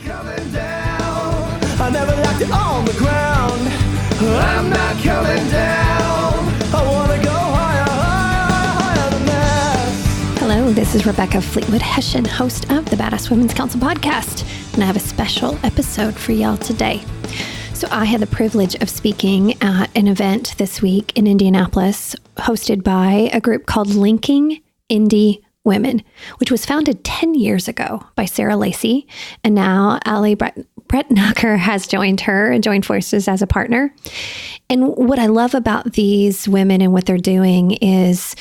coming down. I never liked it on the ground. I'm not coming down. I want to go higher, higher, higher than this. Hello, this is Rebecca Fleetwood Hession, host of the Badass Women's Council podcast, and I have a special episode for y'all today. So I had the privilege of speaking at an event this week in Indianapolis, hosted by a group called Linking Indy Women, which was founded 10 years ago by Sarah Lacey. And now Allie Bretnacher has joined her and joined forces as a partner. And what I love about these women and what they're doing is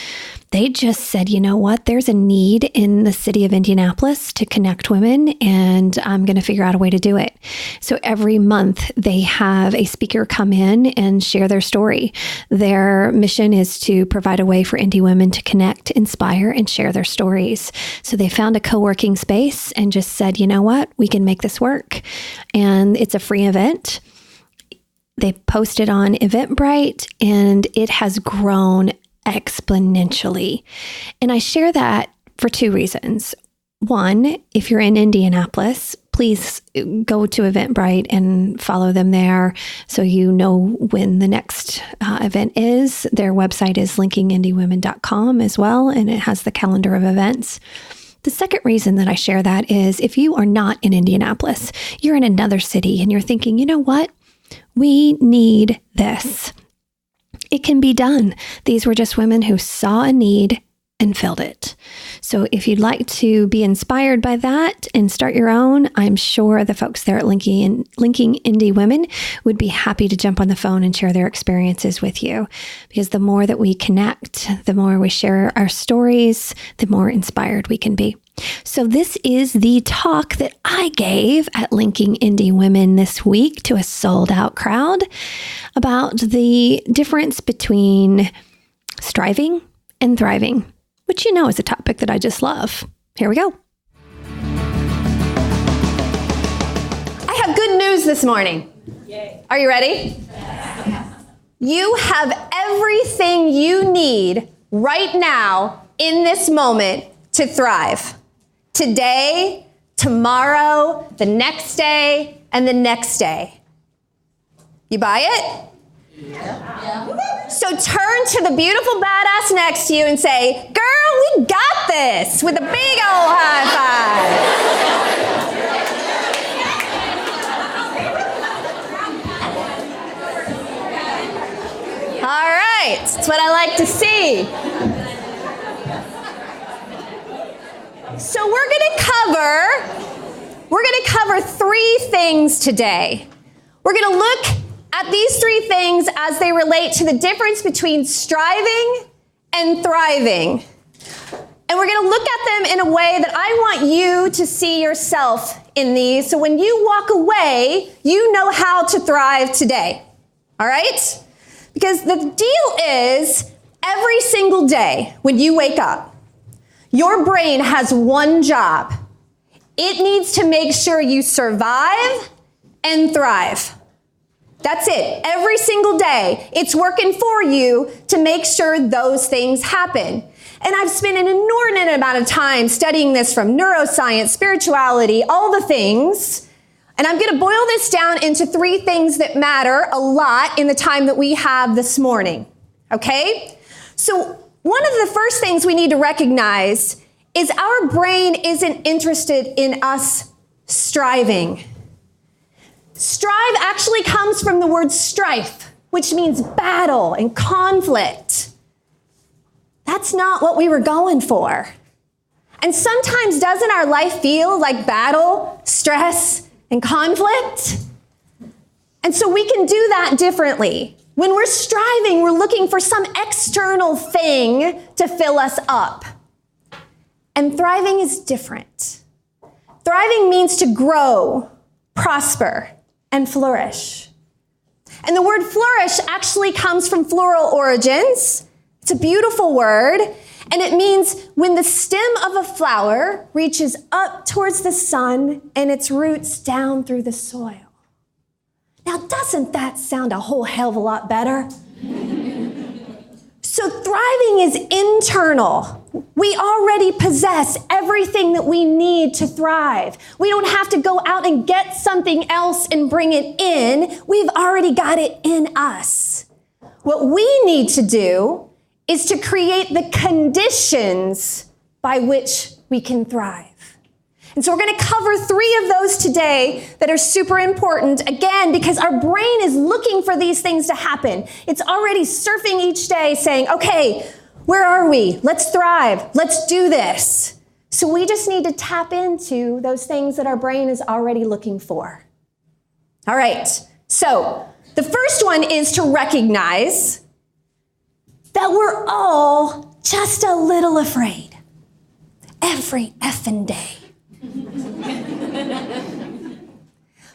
they just said, you know what, there's a need in the city of Indianapolis to connect women, and I'm going to figure out a way to do it. So every month they have a speaker come in and share their story. Their mission is to provide a way for Indy women to connect, inspire, and share their stories. So they found a co-working space and just said, you know what, we can make this work. And it's a free event. They posted on Eventbrite, and it has grown exponentially. And I share that for two reasons. One, if you're in Indianapolis, please go to Eventbrite and follow them there so you know when the next event is. Their website is linkingindywomen.com as well, and it has the calendar of events. The second reason that I share that is if you are not in Indianapolis, you're in another city and you're thinking, you know what? We need this. It can be done. These were just women who saw a need and filled it. So if you'd like to be inspired by that and start your own, I'm sure the folks there at Linking Indy Women would be happy to jump on the phone and share their experiences with you. Because the more that we connect, the more we share our stories, the more inspired we can be. So this is the talk that I gave at Linking Indy Women this week to a sold out crowd about the difference between striving and thriving, which you know is a topic that I just love. Here we go. I have good news this morning. Yay. Are you ready? Yeah. You have everything you need right now in this moment to thrive. Today, tomorrow, the next day, and the next day. You buy it? Yeah. So turn to the beautiful badass next to you and say, girl, we got this, with a big old high five. All right, that's what I like to see. So we're going to cover three things today. We're going to look at these three things as they relate to the difference between striving and thriving. And we're going to look at them in a way that I want you to see yourself in these. So when you walk away, you know how to thrive today. All right? Because the deal is every single day when you wake up, your brain has one job. It needs to make sure you survive and thrive. That's it. Every single day, it's working for you to make sure those things happen. And I've spent an inordinate amount of time studying this from neuroscience, spirituality, all the things. And I'm going to boil this down into three things that matter a lot in the time that we have this morning. Okay? So one of the first things we need to recognize is our brain isn't interested in us striving. Strive actually comes from the word strife, which means battle and conflict. That's not what we were going for. And sometimes doesn't our life feel like battle, stress, and conflict? And so we can do that differently. When we're striving, we're looking for some external thing to fill us up. And thriving is different. Thriving means to grow, prosper, and flourish. And the word flourish actually comes from floral origins. It's a beautiful word, and it means when the stem of a flower reaches up towards the sun and its roots down through the soil. Now, doesn't that sound a whole hell of a lot better? So thriving is internal. We already possess everything that we need to thrive. We don't have to go out and get something else and bring it in. We've already got it in us. What we need to do is to create the conditions by which we can thrive. And so we're going to cover 3 of those today that are super important, again, because our brain is looking for these things to happen. It's already surfing each day saying, okay, where are we? Let's thrive. Let's do this. So we just need to tap into those things that our brain is already looking for. All right. So the first one is to recognize that we're all just a little afraid every effing day.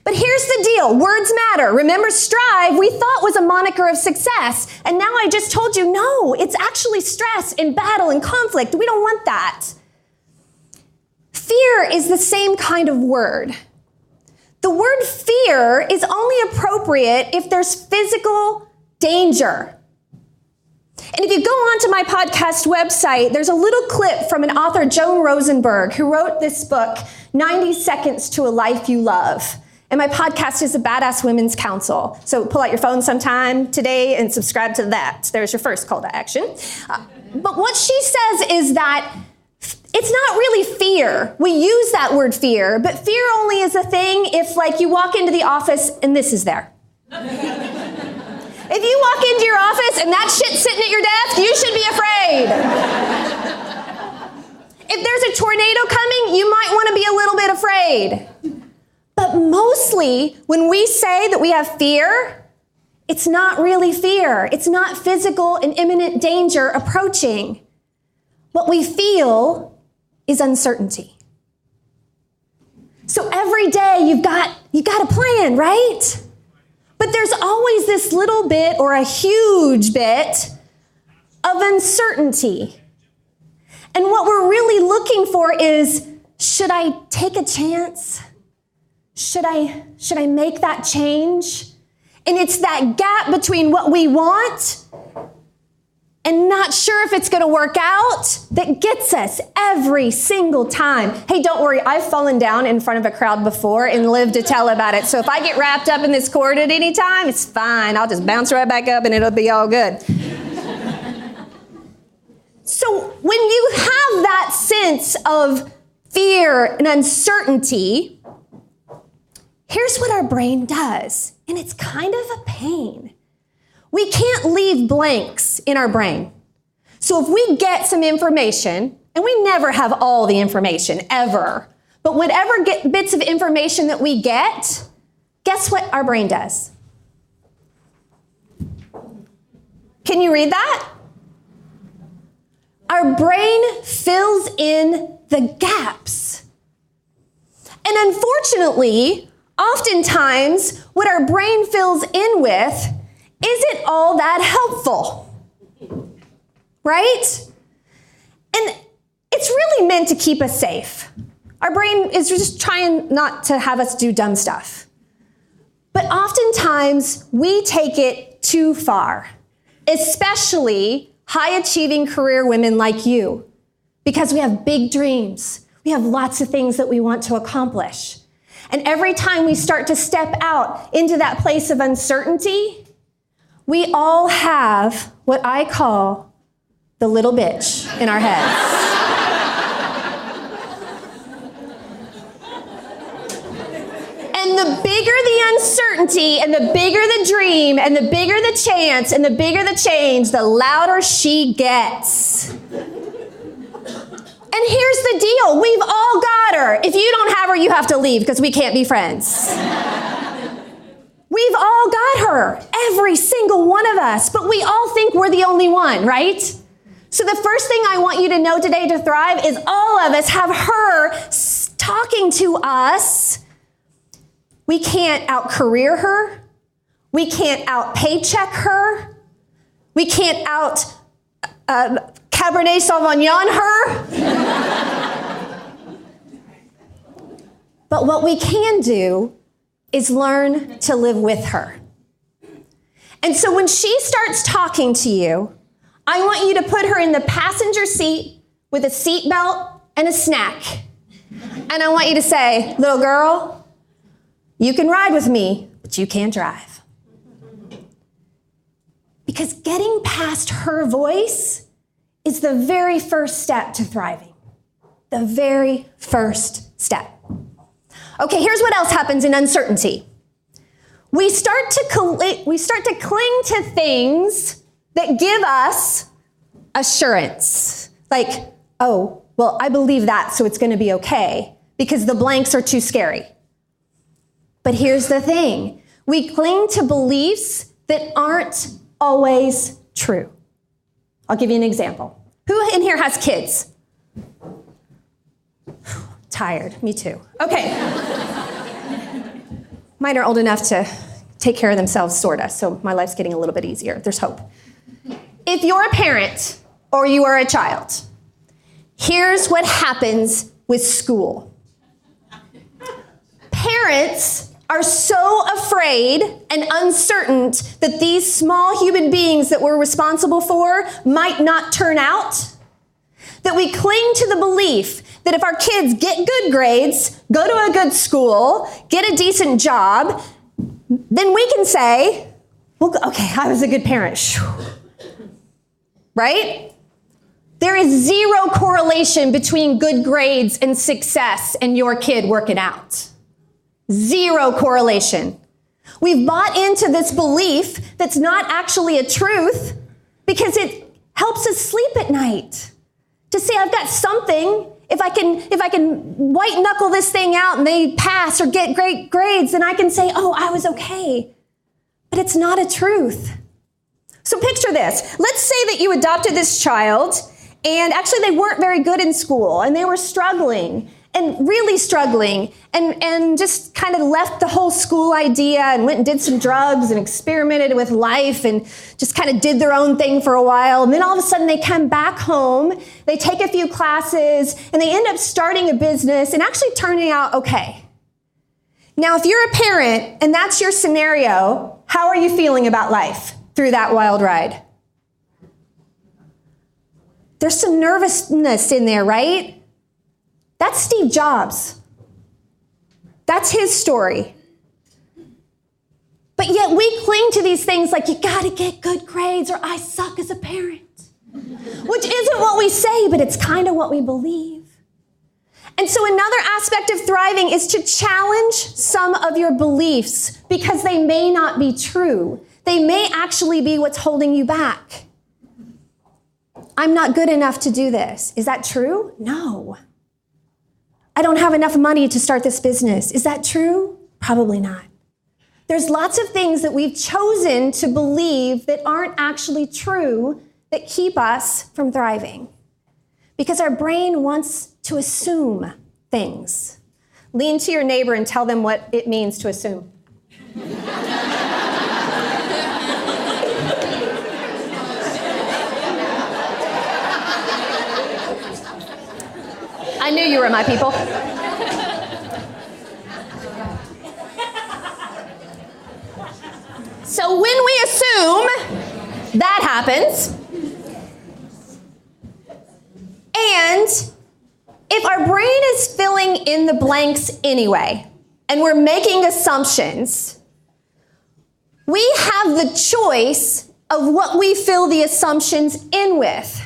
But here's the deal. Words matter. Remember, strive, we thought was a moniker of success. And now I just told you, no, it's actually stress and battle and conflict. We don't want that. Fear is the same kind of word. The word fear is only appropriate if there's physical danger. And if you go onto my podcast website, there's a little clip from an author, Joan Rosenberg, who wrote this book, 90 Seconds to a Life You Love. And my podcast is the Badass Women's Council. So pull out your phone sometime today and subscribe to that. There's your first call to action. But what she says is that it's not really fear. We use that word fear, but fear only is a thing if, like, you walk into the office and this is there. If you walk into your office and that shit's sitting at your desk, you should be afraid. If there's a tornado coming, you might want to be a little bit afraid. But mostly, when we say that we have fear, it's not really fear. It's not physical and imminent danger approaching. What we feel is uncertainty. So every day you've got a plan, right? But there's always this little bit or a huge bit of uncertainty. And what we're really looking for is, should I take a chance? Should I make that change? And it's that gap between what we want and not sure if it's going to work out that gets us every single time. Hey, don't worry. I've fallen down in front of a crowd before and lived to tell about it. So if I get wrapped up in this cord at any time, it's fine. I'll just bounce right back up and it'll be all good. So when you have that sense of fear and uncertainty, here's what our brain does, and it's kind of a pain. We can't leave blanks in our brain. So if we get some information, and we never have all the information, ever, but whatever bits of information that we get, guess what our brain does? Can you read that? Our brain fills in the gaps. And unfortunately, oftentimes, what our brain fills in with isn't all that helpful, right? And it's really meant to keep us safe. Our brain is just trying not to have us do dumb stuff. But oftentimes, we take it too far, especially high-achieving career women like you, because we have big dreams. We have lots of things that we want to accomplish. And every time we start to step out into that place of uncertainty, we all have what I call the little bitch in our heads. And the bigger the uncertainty, and the bigger the dream, and the bigger the chance, and the bigger the change, the louder she gets. And here's the deal. We've all got her. If you don't have her, you have to leave because we can't be friends. We've all got her. Every single one of us. But we all think we're the only one, right? So the first thing I want you to know today to thrive is all of us have her talking to us. We can't out-career her. We can't out-paycheck her. We can't Cabernet Sauvignon her. But what we can do is learn to live with her. And so when she starts talking to you, I want you to put her in the passenger seat with a seatbelt and a snack. And I want you to say, little girl, you can ride with me, but you can't drive. Because getting past her voice is the very first step to thriving. The very first step. Okay, here's what else happens in uncertainty. We start to cling to things that give us assurance. Like, oh, well, I believe that, so it's going to be okay, because the blanks are too scary. But here's the thing. We cling to beliefs that aren't always true. I'll give you an example. Who in here has kids? Tired, me too. Okay. Mine are old enough to take care of themselves, sorta, so my life's getting a little bit easier. There's hope. If you're a parent or you are a child, here's what happens with school. Parents are so afraid and uncertain that these small human beings that we're responsible for might not turn out, that we cling to the belief that if our kids get good grades, go to a good school, get a decent job, then we can say, well, okay, I was a good parent. Right? There is zero correlation between good grades and success and your kid working out. Zero correlation. We've bought into this belief that's not actually a truth because it helps us sleep at night. To say I've got something, if I can white knuckle this thing out and they pass or get great grades, then I can say, oh, I was okay. But it's not a truth. So picture this. Let's say that you adopted this child and actually they weren't very good in school and they were struggling and really struggling and just kind of left the whole school idea and went and did some drugs and experimented with life and just kind of did their own thing for a while. And then all of a sudden they come back home, they take a few classes, and they end up starting a business and actually turning out okay. Now, if you're a parent and that's your scenario, how are you feeling about life through that wild ride? There's some nervousness in there, right? That's Steve Jobs. That's his story. But yet we cling to these things like you gotta get good grades or I suck as a parent. Which isn't what we say, but it's kind of what we believe. And so another aspect of thriving is to challenge some of your beliefs because they may not be true. They may actually be what's holding you back. I'm not good enough to do this. Is that true? No. I don't have enough money to start this business. Is that true? Probably not. There's lots of things that we've chosen to believe that aren't actually true that keep us from thriving. Because our brain wants to assume things. Lean to your neighbor and tell them what it means to assume. I knew you were my people. So when we assume, that happens. And if our brain is filling in the blanks anyway, and we're making assumptions, we have the choice of what we fill the assumptions in with.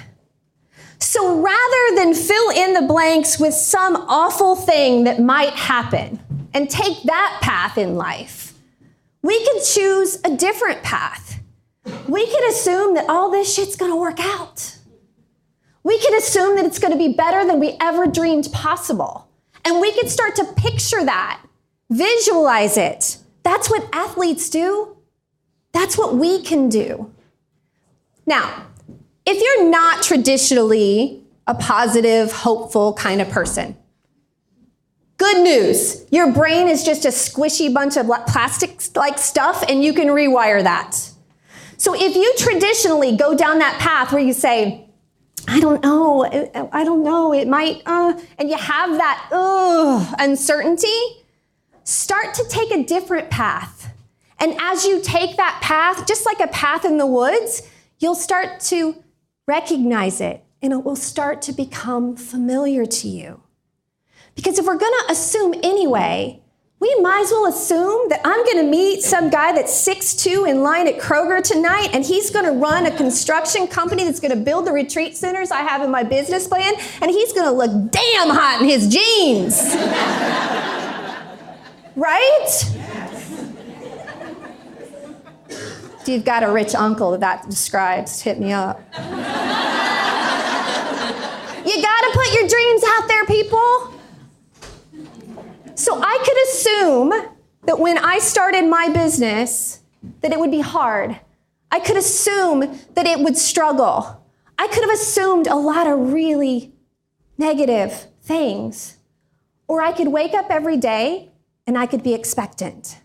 So rather than fill in the blanks with some awful thing that might happen and take that path in life, we can choose a different path. We can assume that all this shit's gonna work out. We can assume that it's gonna be better than we ever dreamed possible. And we can start to picture that, visualize it. That's what athletes do. That's what we can do. Now, if you're not traditionally a positive, hopeful kind of person, good news, your brain is just a squishy bunch of plastic-like stuff and you can rewire that. So if you traditionally go down that path where you say, I don't know, it might, and you have that uncertainty, start to take a different path. And as you take that path, just like a path in the woods, you'll start to recognize it and it will start to become familiar to you. Because if we're going to assume anyway, we might as well assume that I'm going to meet some guy that's 6'2" in line at Kroger tonight, and he's going to run a construction company that's going to build the retreat centers I have in my business plan, and he's going to look damn hot in his jeans. Right? If you've got a rich uncle that describes, hit me up. You got to put your dreams out there, people. So I could assume that when I started my business, that it would be hard. I could assume that it would struggle. I could have assumed a lot of really negative things. Or I could wake up every day and I could be expectant.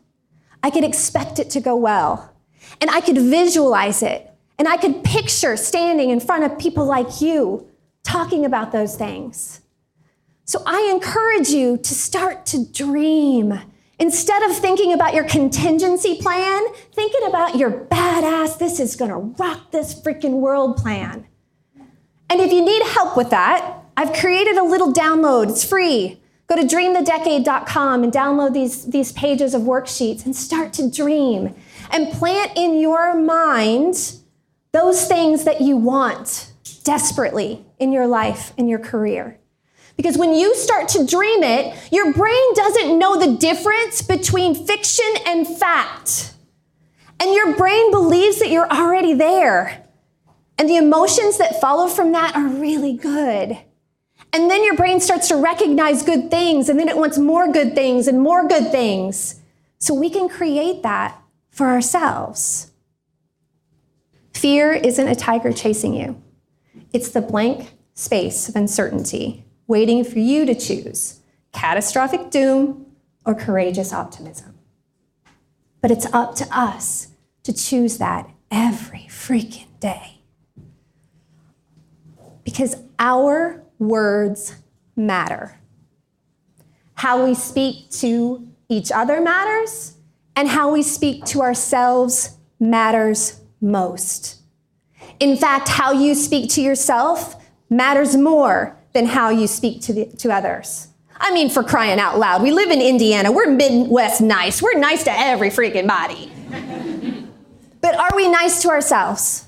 I could expect it to go well. And I could visualize it. And I could picture standing in front of people like you talking about those things. So I encourage you to start to dream. Instead of thinking about your contingency plan, thinking about your badass, this is gonna rock this freaking world plan. And if you need help with that, I've created a little download. It's free. Go to dreamthedecade.com and download these pages of worksheets and start to dream. And plant in your mind those things that you want desperately in your life, in your career. Because when you start to dream it, your brain doesn't know the difference between fiction and fact. And your brain believes that you're already there. And the emotions that follow from that are really good. And then your brain starts to recognize good things, and then it wants more good things and more good things. So we can create that for ourselves. Fear isn't a tiger chasing you. It's the blank space of uncertainty waiting for you to choose catastrophic doom or courageous optimism. But it's up to us to choose that every freaking day. Because our words matter. How we speak to each other matters, and how we speak to ourselves matters most. In fact, how you speak to yourself matters more than how you speak to others. I mean, for crying out loud, we live in Indiana. We're Midwest nice. We're nice to every freaking body. But are we nice to ourselves?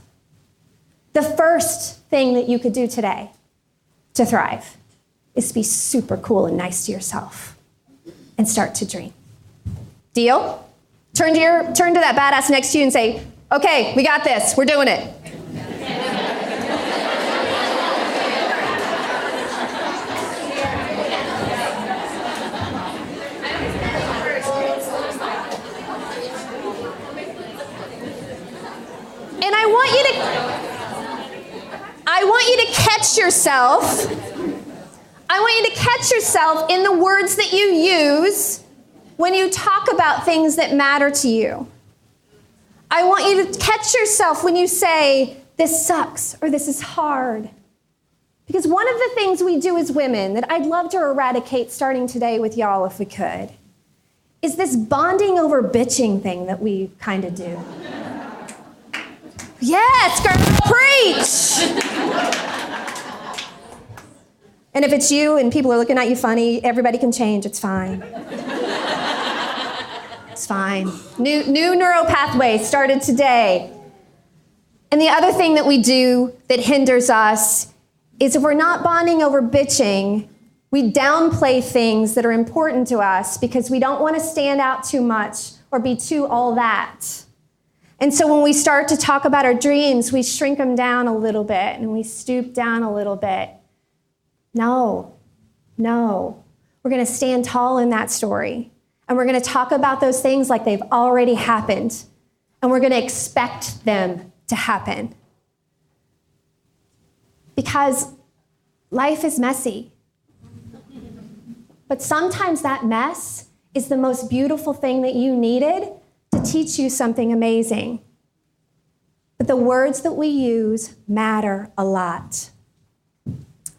The first thing that you could do today to thrive is to be super cool and nice to yourself and start to dream. Deal? Turn to that badass next to you and say, okay, we got this. We're doing it. And I want you to catch yourself. I want you to catch yourself in the words that you use when you talk about things that matter to you. I want you to catch yourself when you say, this sucks or this is hard. Because one of the things we do as women that I'd love to eradicate starting today with y'all if we could, is this bonding over bitching thing that we kind of do. Yes, girl, preach! And if it's you and people are looking at you funny, everybody can change, it's fine. It's fine. New neural pathway started today. And the other thing that we do that hinders us is if we're not bonding over bitching, we downplay things that are important to us because we don't want to stand out too much or be too all that. And so when we start to talk about our dreams, we shrink them down a little bit and we stoop down a little bit. No. We're going to stand tall in that story. And we're going to talk about those things like they've already happened. And we're going to expect them to happen. Because life is messy. But sometimes that mess is the most beautiful thing that you needed to teach you something amazing. But the words that we use matter a lot.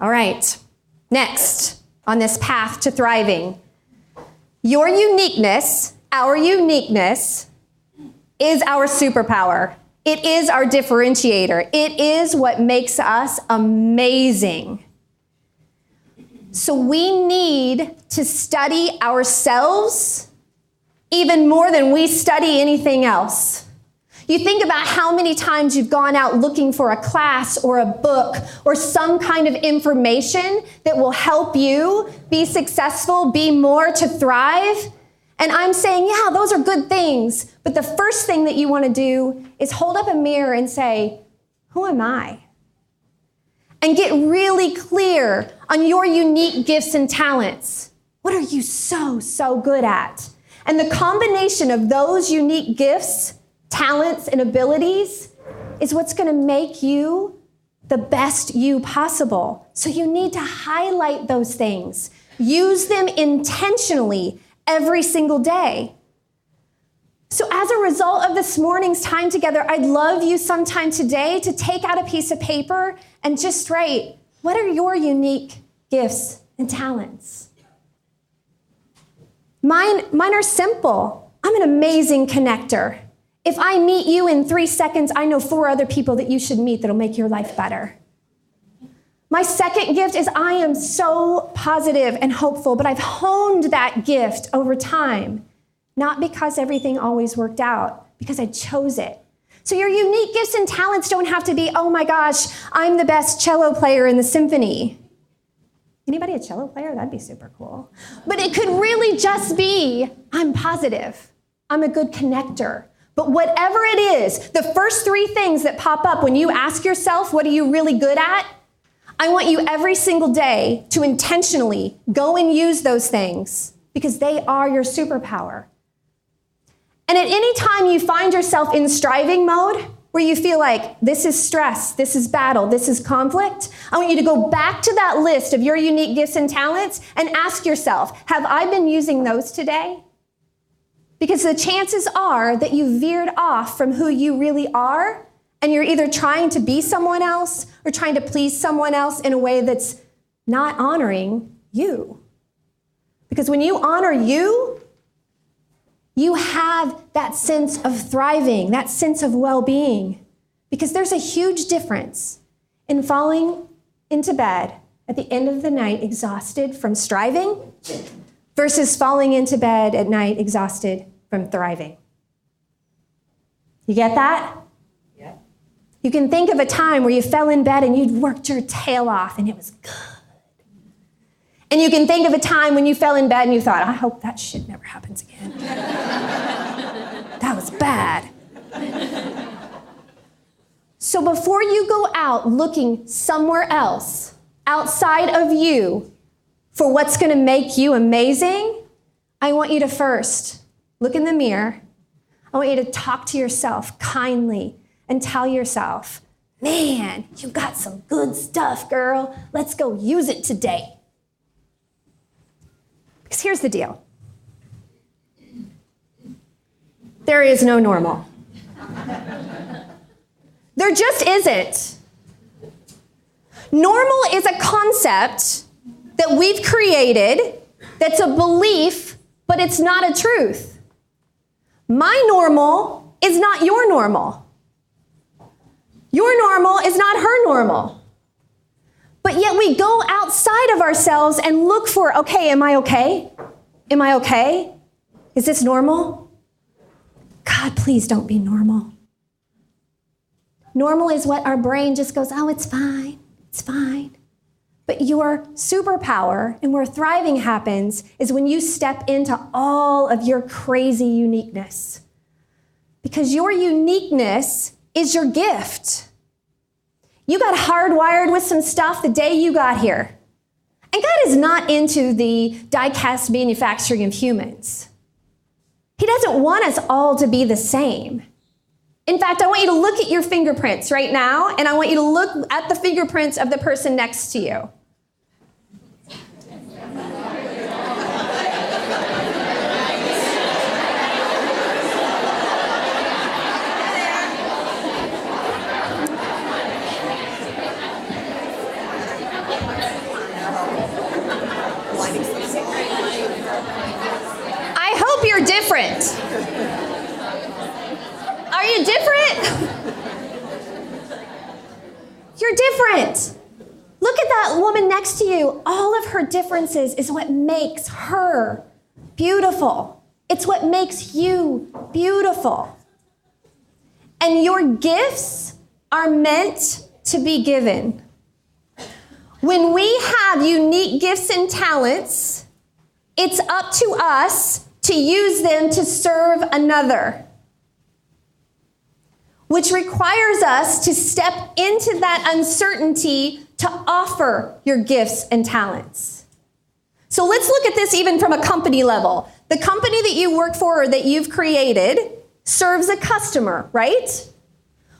All right, next on this path to thriving. Your uniqueness, our uniqueness, is our superpower. It is our differentiator. It is what makes us amazing. So we need to study ourselves even more than we study anything else. You think about how many times you've gone out looking for a class or a book or some kind of information that will help you be successful, be more, to thrive. And I'm saying, yeah, those are good things. But the first thing that you want to do is hold up a mirror and say, who am I? And get really clear on your unique gifts and talents. What are you so good at? And the combination of those unique gifts, talents, and abilities is what's going to make you the best you possible. So you need to highlight those things. Use them intentionally every single day. So as a result of this morning's time together, I'd love you sometime today to take out a piece of paper and just write, what are your unique gifts and talents? Mine are simple. I'm an amazing connector. If I meet you in 3 seconds, I know 4 other people that you should meet that'll make your life better. My second gift is I am so positive and hopeful, but I've honed that gift over time, not because everything always worked out, because I chose it. So your unique gifts and talents don't have to be, oh my gosh, I'm the best cello player in the symphony. Anybody a cello player? That'd be super cool. But it could really just be, I'm positive. I'm a good connector. But whatever it is, the first 3 things that pop up when you ask yourself, what are you really good at? I want you every single day to intentionally go and use those things because they are your superpower. And at any time you find yourself in striving mode, where you feel like this is stress, this is battle, this is conflict, I want you to go back to that list of your unique gifts and talents and ask yourself, have I been using those today? Because the chances are that you veered off from who you really are, and you're either trying to be someone else or trying to please someone else in a way that's not honoring you. Because when you honor you, you have that sense of thriving, that sense of well-being. Because there's a huge difference in falling into bed at the end of the night exhausted from striving versus falling into bed at night exhausted from thriving. You get that? Yeah. You can think of a time where you fell in bed and you'd worked your tail off and it was good. And you can think of a time when you fell in bed and you thought, I hope that shit never happens again. That was bad. So before you go out looking somewhere else, outside of you, for what's going to make you amazing, I want you to first look in the mirror. I want you to talk to yourself kindly and tell yourself, man, you got some good stuff, girl. Let's go use it today. Because here's the deal. There is no normal. There just isn't. Normal is a concept that we've created that's a belief, but it's not a truth. My normal is not your normal. Your normal is not her normal. But yet we go outside of ourselves and look for, okay, am I okay? Am I okay? Is this normal? God, please don't be normal. Normal is what our brain just goes, oh, it's fine, it's fine. But your superpower and where thriving happens is when you step into all of your crazy uniqueness. Because your uniqueness is your gift. You got hardwired with some stuff the day you got here. And God is not into the die-cast manufacturing of humans. He doesn't want us all to be the same. In fact, I want you to look at your fingerprints right now, and I want you to look at the fingerprints of the person next to you. Different. Are you different? You're different. Look at that woman next to you. All of her differences is what makes her beautiful. It's what makes you beautiful. And your gifts are meant to be given. When we have unique gifts and talents, it's up to us to use them to serve another, which requires us to step into that uncertainty to offer your gifts and talents. So let's look at this even from a company level. The company that you work for or that you've created serves a customer, right?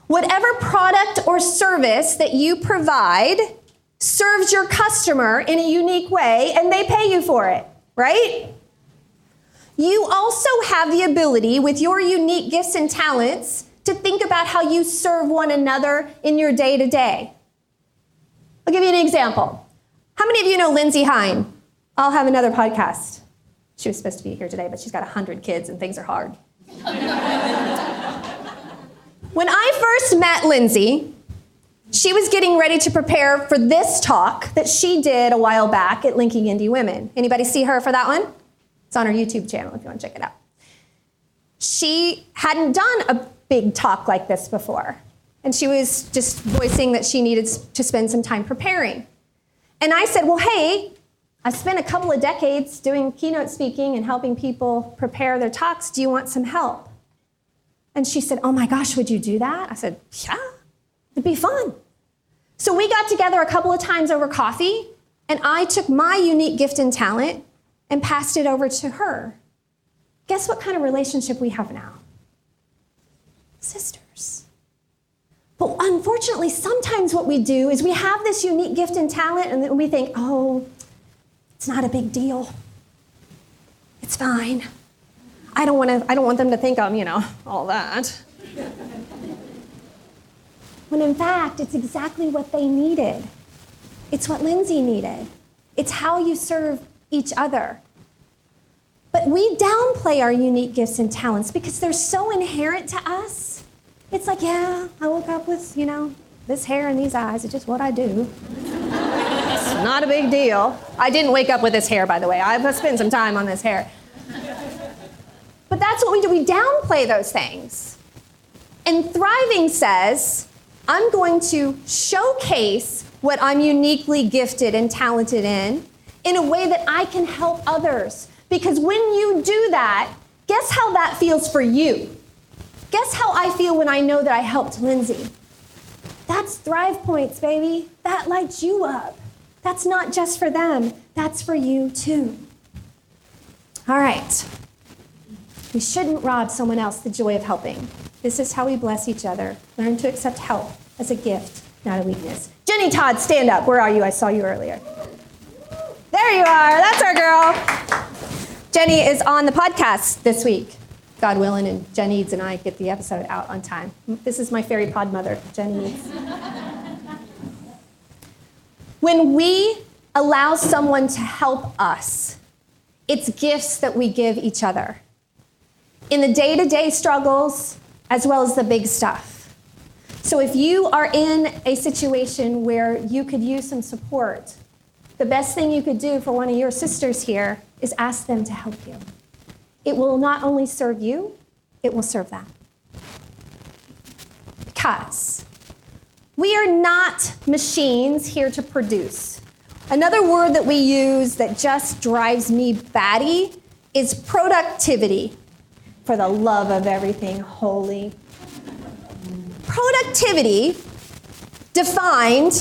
Whatever product or service that you provide serves your customer in a unique way, and they pay you for it, right? You also have the ability with your unique gifts and talents to think about how you serve one another in your day-to-day. I'll give you an example. How many of you know Lindsay Hine? I'll have another podcast. She was supposed to be here today, but she's got 100 kids and things are hard. When I first met Lindsay, she was getting ready to prepare for this talk that she did a while back at Linking Indy Women. Anybody see her for that one? It's on her YouTube channel if you want to check it out. She hadn't done a big talk like this before. And she was just voicing that she needed to spend some time preparing. And I said, well, hey, I've spent a couple of decades doing keynote speaking and helping people prepare their talks. Do you want some help? And she said, oh my gosh, would you do that? I said, yeah, it'd be fun. So we got together a couple of times over coffee, and I took my unique gift and talent and passed it over to her. Guess what kind of relationship we have now? Sisters. But unfortunately, sometimes what we do is we have this unique gift and talent, and then we think, oh, it's not a big deal. It's fine. I don't want them to think I'm, all that. When in fact, it's exactly what they needed. It's what Lindsay needed. It's how you serve each other. But we downplay our unique gifts and talents because they're so inherent to us. It's like, yeah, I woke up with, this hair and these eyes. It's just what I do. It's not a big deal. I didn't wake up with this hair, by the way. I've spent some time on this hair. But that's what we do. We downplay those things. And thriving says, I'm going to showcase what I'm uniquely gifted and talented in a way that I can help others. Because when you do that, guess how that feels for you? Guess how I feel when I know that I helped Lindsay? That's Thrive Points, baby. That lights you up. That's not just for them. That's for you too. All right. We shouldn't rob someone else the joy of helping. This is how we bless each other. Learn to accept help as a gift, not a weakness. Jenny Todd, stand up. Where are you? I saw you earlier. There you are. That's our girl. Jenny is on the podcast this week, God willing, and Jen Eads and I get the episode out on time. This is my fairy pod mother, Jenny Eads. When we allow someone to help us, it's gifts that we give each other. In the day-to-day struggles, as well as the big stuff. So if you are in a situation where you could use some support, the best thing you could do for one of your sisters here is ask them to help you. It will not only serve you, it will serve them. Because we are not machines here to produce. Another word that we use that just drives me batty is productivity. For the love of everything holy. Productivity, defined,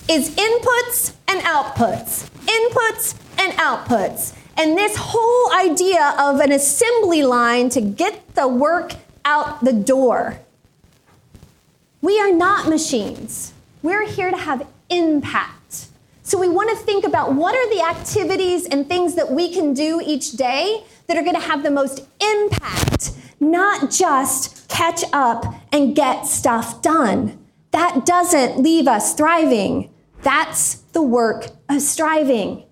is inputs and outputs. Inputs and outputs. And this whole idea of an assembly line to get the work out the door. We are not machines. We're here to have impact. So we want to think about what are the activities and things that we can do each day that are going to have the most impact, not just catch up and get stuff done. That doesn't leave us thriving. That's the work of striving.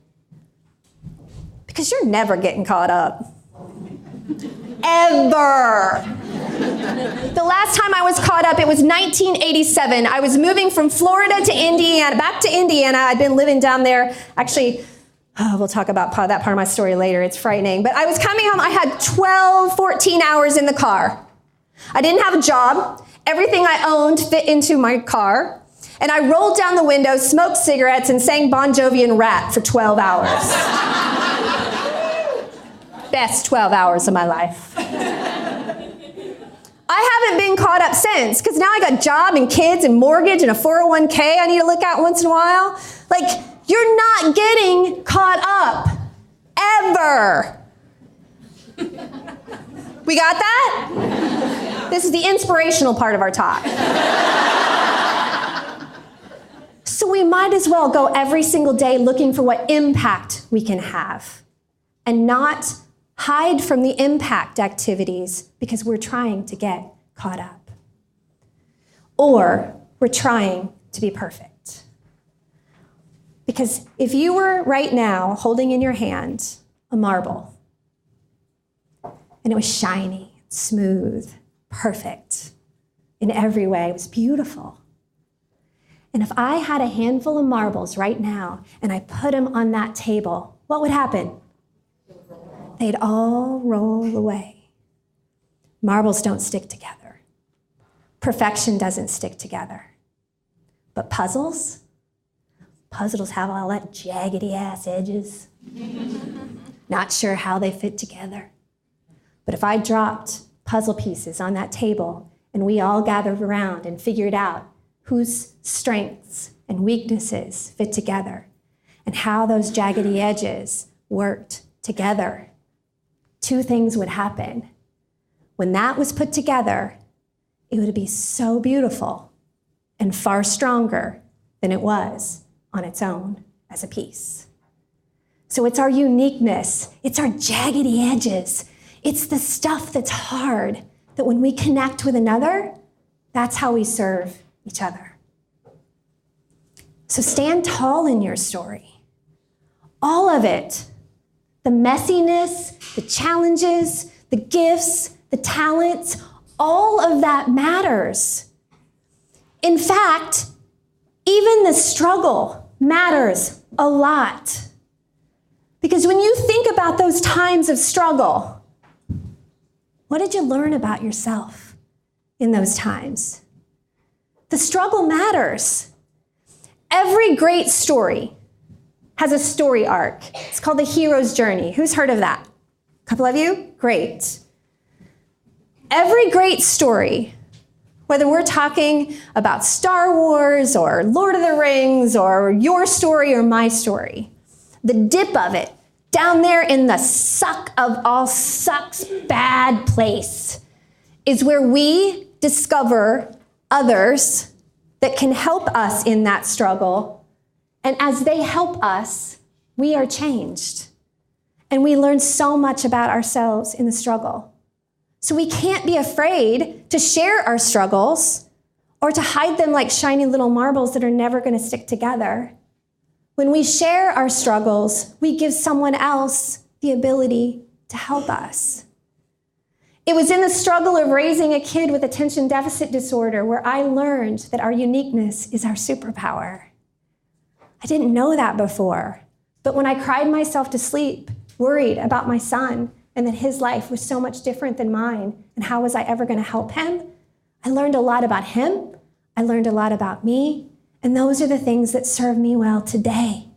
Because you're never getting caught up. Ever. The last time I was caught up, it was 1987. I was moving from Florida to Indiana, back to Indiana. I'd been living down there. Actually, we'll talk about that part of my story later. It's frightening. But I was coming home. I had 14 hours in the car. I didn't have a job. Everything I owned fit into my car. And I rolled down the window, smoked cigarettes, and sang Bon Jovi and Rat for 12 hours. Best 12 hours of my life. I haven't been caught up since, because now I got a job and kids and mortgage and a 401k I need to look at once in a while. Like, you're not getting caught up. Ever. We got that? This is the inspirational part of our talk. So we might as well go every single day looking for what impact we can have and not hide from the impact activities because we're trying to get caught up. Or we're trying to be perfect. Because if you were right now holding in your hand a marble, and it was shiny, smooth, perfect in every way, it was beautiful. And if I had a handful of marbles right now and I put them on that table, what would happen? They'd all roll away. Marbles don't stick together. Perfection doesn't stick together. But puzzles have all that jaggedy ass edges. Not sure how they fit together. But if I dropped puzzle pieces on that table and we all gathered around and figured out whose strengths and weaknesses fit together and how those jaggedy edges worked together, two things would happen. When that was put together, it would be so beautiful and far stronger than it was on its own as a piece. So it's our uniqueness, it's our jaggedy edges, it's the stuff that's hard that when we connect with another, that's how we serve each other. So stand tall in your story. All of it. The messiness, the challenges, the gifts, the talents, all of that matters. In fact, even the struggle matters a lot. Because when you think about those times of struggle, what did you learn about yourself in those times? The struggle matters. Every great story has a story arc. It's called the hero's journey. Who's heard of that? A couple of you? Great. Every great story, whether we're talking about Star Wars or Lord of the Rings or your story or my story, the dip of it, down there in the suck of all sucks bad place, is where we discover others that can help us in that struggle. And as they help us, we are changed. And we learn so much about ourselves in the struggle. So we can't be afraid to share our struggles or to hide them like shiny little marbles that are never going to stick together. When we share our struggles, we give someone else the ability to help us. It was in the struggle of raising a kid with attention deficit disorder where I learned that our uniqueness is our superpower. I didn't know that before, but when I cried myself to sleep, worried about my son and that his life was so much different than mine, and how was I ever going to help him, I learned a lot about him, I learned a lot about me, and those are the things that serve me well today.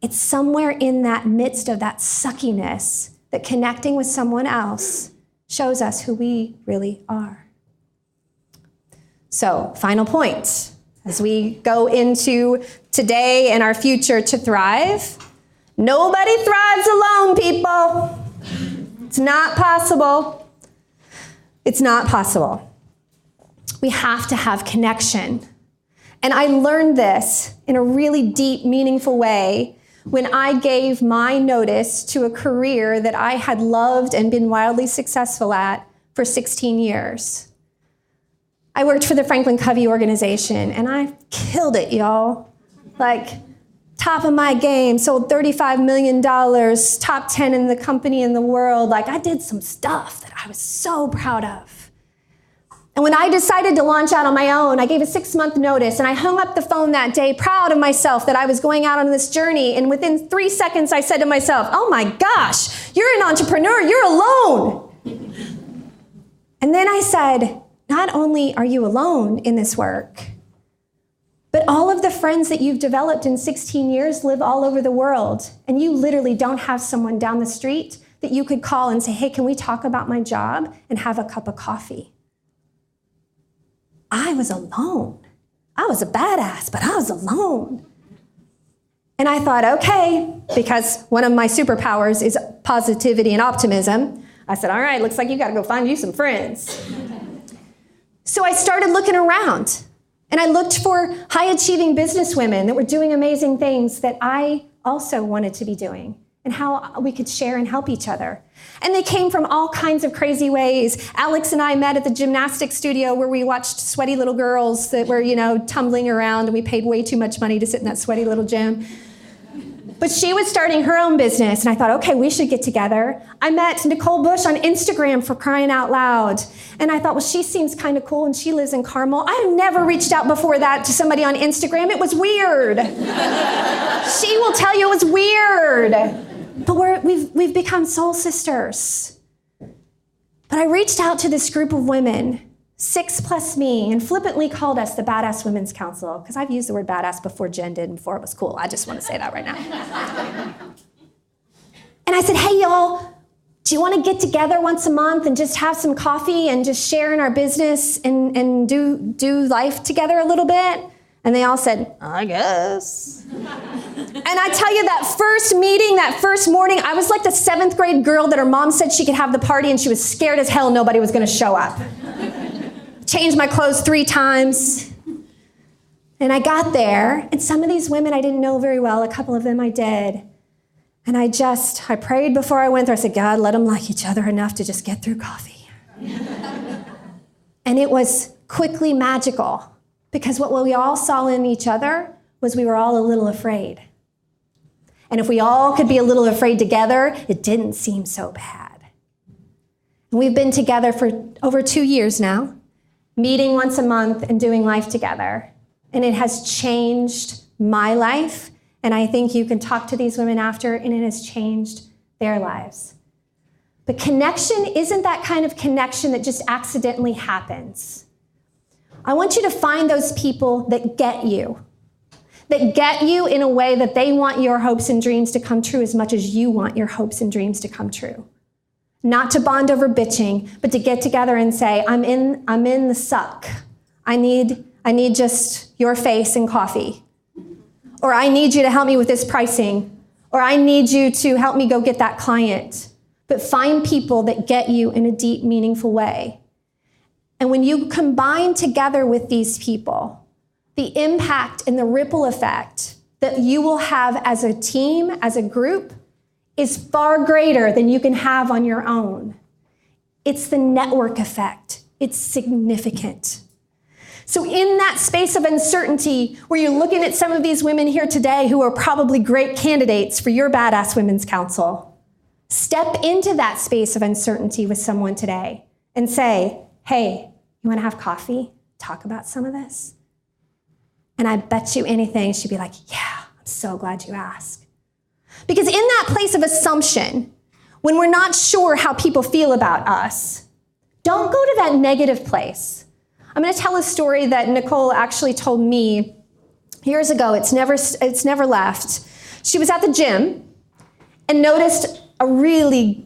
It's somewhere in that midst of that suckiness that connecting with someone else shows us who we really are. So, final point. As we go into today and our future to thrive, nobody thrives alone, people. It's not possible. It's not possible. We have to have connection. And I learned this in a really deep, meaningful way when I gave my notice to a career that I had loved and been wildly successful at for 16 years. I worked for the Franklin Covey organization, and I killed it, y'all. Like, top of my game, sold $35 million, top 10 in the company in the world. Like, I did some stuff that I was so proud of. And when I decided to launch out on my own, I gave a 6-month notice, and I hung up the phone that day, proud of myself that I was going out on this journey. And within 3 seconds, I said to myself, oh my gosh, you're an entrepreneur, you're alone. And then I said, not only are you alone in this work, but all of the friends that you've developed in 16 years live all over the world. And you literally don't have someone down the street that you could call and say, hey, can we talk about my job and have a cup of coffee? I was alone. I was a badass, but I was alone. And I thought, okay, because one of my superpowers is positivity and optimism, I said, all right, looks like you got to go find you some friends. So I started looking around, and I looked for high-achieving businesswomen that were doing amazing things that I also wanted to be doing, and how we could share and help each other. And they came from all kinds of crazy ways. Alex and I met at the gymnastics studio where we watched sweaty little girls that were, tumbling around, and we paid way too much money to sit in that sweaty little gym. But she was starting her own business, and I thought, okay, we should get together. I met Nicole Bush on Instagram, for crying out loud. And I thought, well, she seems kind of cool, and she lives in Carmel. I had never reached out before that to somebody on Instagram. It was weird. She will tell you it was weird. But we've become soul sisters. But I reached out to this group of women, 6 plus me, and flippantly called us the Badass Women's Council, because I've used the word badass before Jen did, and before it was cool. I just want to say that right now. And I said, hey, y'all, do you want to get together once a month and just have some coffee and just share in our business and do life together a little bit? And they all said, I guess. And I tell you, that first meeting, that first morning, I was like the 7th grade girl that her mom said she could have the party, and she was scared as hell nobody was going to show up. Changed my clothes 3 times. And I got there, and some of these women I didn't know very well. A couple of them I did. And I prayed before I went there. I said, God, let them like each other enough to just get through coffee. And it was quickly magical. Because what we all saw in each other was we were all a little afraid. And if we all could be a little afraid together, it didn't seem so bad. And we've been together for over 2 years now, meeting once a month and doing life together. And it has changed my life. And I think you can talk to these women after, and it has changed their lives. But connection isn't that kind of connection that just accidentally happens. I want you to find those people that get you in a way that they want your hopes and dreams to come true as much as you want your hopes and dreams to come true. Not to bond over bitching, but to get together and say, I'm in the suck. I need just your face and coffee. Or I need you to help me with this pricing. Or I need you to help me go get that client. But find people that get you in a deep, meaningful way. And when you combine together with these people, the impact and the ripple effect that you will have as a team, as a group, is far greater than you can have on your own. It's the network effect. It's significant. So in that space of uncertainty, where you're looking at some of these women here today who are probably great candidates for your Badass Women's Council, step into that space of uncertainty with someone today and say, hey, you want to have coffee? Talk about some of this? And I bet you anything she'd be like, yeah, I'm so glad you asked. Because in that place of assumption, when we're not sure how people feel about us, don't go to that negative place. I'm going to tell a story that Nicole actually told me years ago. It's never left. She was at the gym and noticed a really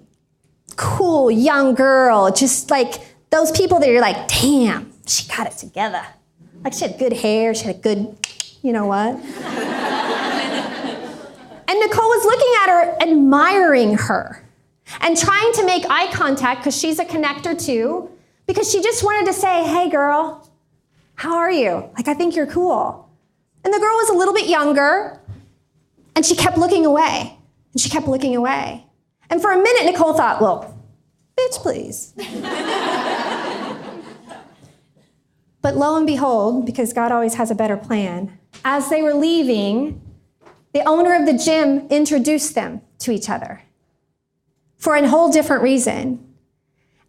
cool young girl, just like those people that you're like, damn, she got it together. Like she had good hair, she had a good, you know what? And Nicole was looking at her, admiring her, and trying to make eye contact, because she's a connector too, because she just wanted to say, hey girl, how are you? Like, I think you're cool. And the girl was a little bit younger, and she kept looking away, and she kept looking away. And for a minute, Nicole thought, well, bitch, please. But lo and behold, because God always has a better plan, as they were leaving, the owner of the gym introduced them to each other for a whole different reason.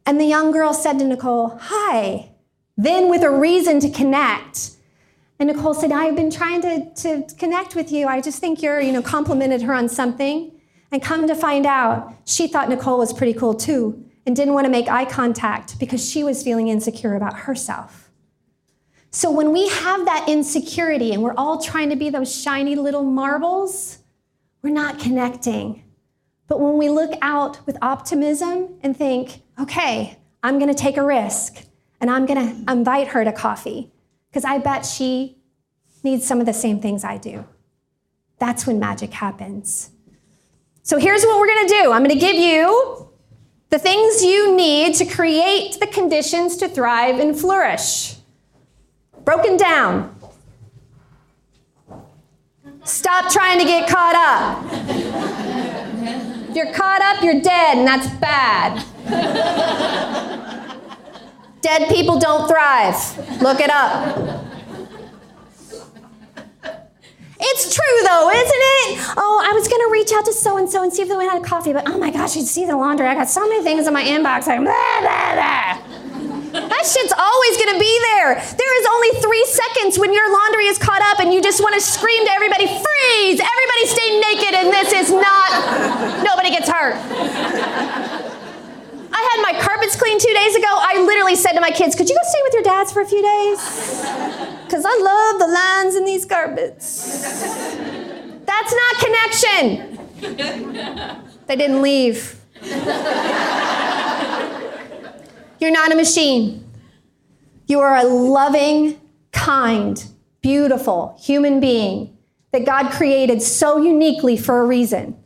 And the young girl said to Nicole, "Hi," then with a reason to connect. And Nicole said, "I've been trying to connect with you. I just think you're, complimented her on something." And come to find out, she thought Nicole was pretty cool too and didn't want to make eye contact because she was feeling insecure about herself. So when we have that insecurity and we're all trying to be those shiny little marbles, we're not connecting. But when we look out with optimism and think, okay, I'm going to take a risk and I'm going to invite her to coffee because I bet she needs some of the same things I do. That's when magic happens. So here's what we're going to do. I'm going to give you the things you need to create the conditions to thrive and flourish. Broken down. Stop trying to get caught up. If you're caught up, you're dead, and that's bad. Dead people don't thrive. Look it up. It's true, though, isn't it? Oh, I was going to reach out to so-and-so and see if they went out of coffee, but oh my gosh, you'd see the laundry. I got so many things in my inbox. Blah, blah, blah. That shit's always going to be there. There is only 3 seconds when your laundry is caught up and you just want to scream to everybody, "Freeze! Everybody stay naked, and this is not, nobody gets hurt." I had my carpets cleaned 2 days ago. I literally said to my kids, "Could you go stay with your dads for a few days? Because I love the lines in these carpets." That's not connection. They didn't leave. You're not a machine. You are a loving, kind, beautiful human being that God created so uniquely for a reason.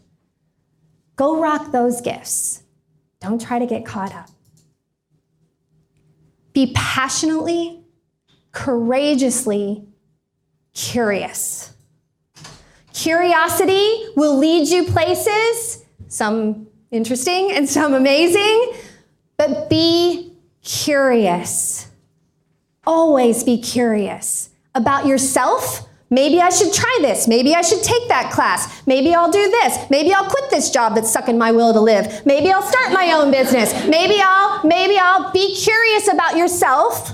Go rock those gifts. Don't try to get caught up. Be passionately, courageously curious. Curiosity will lead you places, some interesting and some amazing, but be curious. Always be curious about yourself. Maybe I should try this. Maybe I should take that class. Maybe I'll do this. Maybe I'll quit this job that's sucking my will to live. Maybe I'll start my own business. Maybe I'll be curious about yourself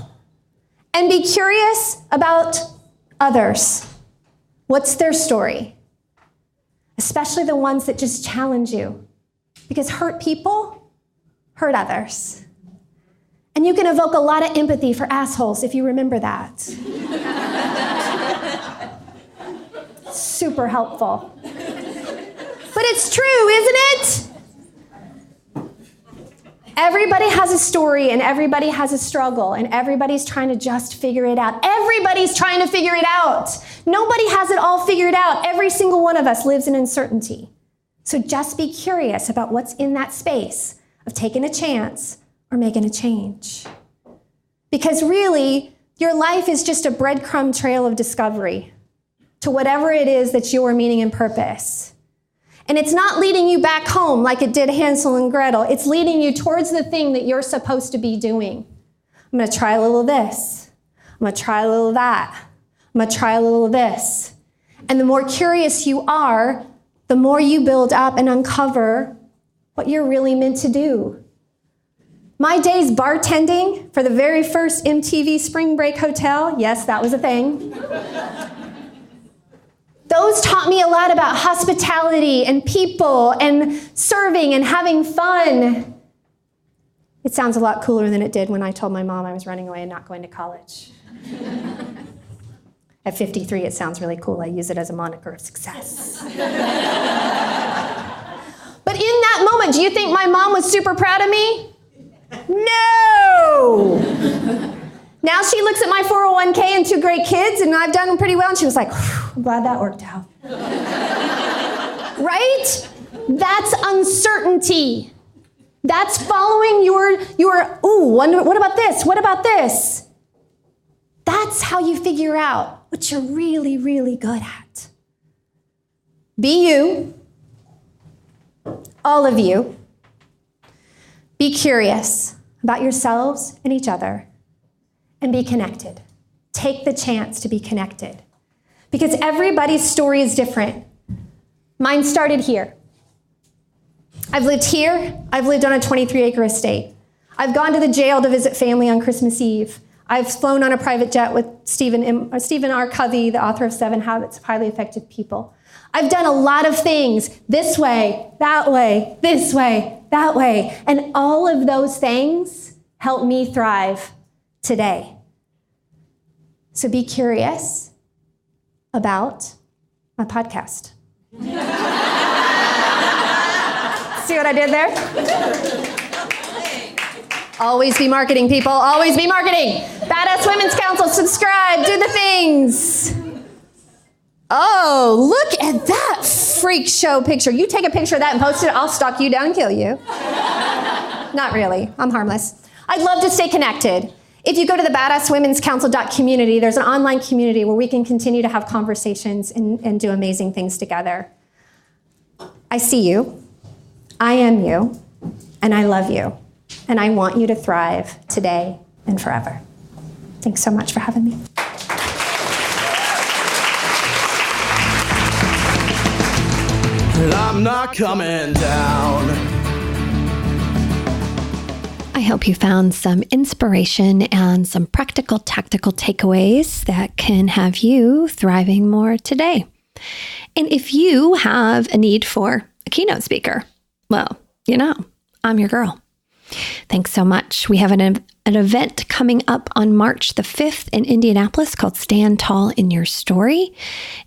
and be curious about others. What's their story? Especially the ones that just challenge you. Because hurt people hurt others. And you can evoke a lot of empathy for assholes if you remember that. Super helpful. But it's true, isn't it? Everybody has a story and everybody has a struggle and everybody's trying to just figure it out. Everybody's trying to figure it out. Nobody has it all figured out. Every single one of us lives in uncertainty. So just be curious about what's in that space of taking a chance or making a change. Because really, your life is just a breadcrumb trail of discovery to whatever it is that's your meaning and purpose. And it's not leading you back home like it did Hansel and Gretel. It's leading you towards the thing that you're supposed to be doing. I'm going to try a little of this. I'm going to try a little of that. I'm going to try a little of this. And the more curious you are, the more you build up and uncover what you're really meant to do. My days bartending for the very first MTV Spring Break Hotel, yes, that was a thing. Those taught me a lot about hospitality and people and serving and having fun. It sounds a lot cooler than it did when I told my mom I was running away and not going to college. At 53, it sounds really cool. I use it as a moniker of success. But in that moment, do you think my mom was super proud of me? No! Now she looks at my 401k and 2 great kids, and I've done pretty well, and she was like, I'm glad that worked out. Right? That's uncertainty. That's following your what about this? What about this? That's how you figure out what you're really, really good at. Be you. All of you. Be curious about yourselves and each other. And be connected. Take the chance to be connected. Because everybody's story is different. Mine started here. I've lived here. I've lived on a 23-acre estate. I've gone to the jail to visit family on Christmas Eve. I've flown on a private jet with Stephen R. Covey, the author of 7 Habits of Highly Effective People. I've done a lot of things this way, that way, this way, that way. And all of those things help me thrive today. So be curious about my podcast. See what I did there? Always be marketing, people. Always be marketing. Badass Women's Council, subscribe, do the things. Oh, look at that freak show picture. You take a picture of that and post it, I'll stalk you down and kill you. Not really. I'm harmless. I'd love to stay connected. If you go to the badasswomen'scouncil.community, there's an online community where we can continue to have conversations and do amazing things together. I see you. I am you. And I love you. And I want you to thrive today and forever. Thanks so much for having me. I'm not coming down. I hope you found some inspiration and some practical, tactical takeaways that can have you thriving more today. And if you have a need for a keynote speaker, well, I'm your girl. Thanks so much. We have an event coming up on March the 5th in Indianapolis called Stand Tall in Your Story.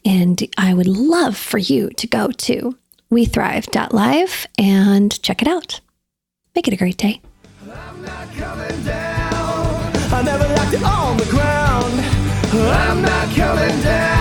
And I would love for you to go to wethrive.live and check it out. Make it a great day. I'm not coming down. I never left it on the ground. I'm not coming down.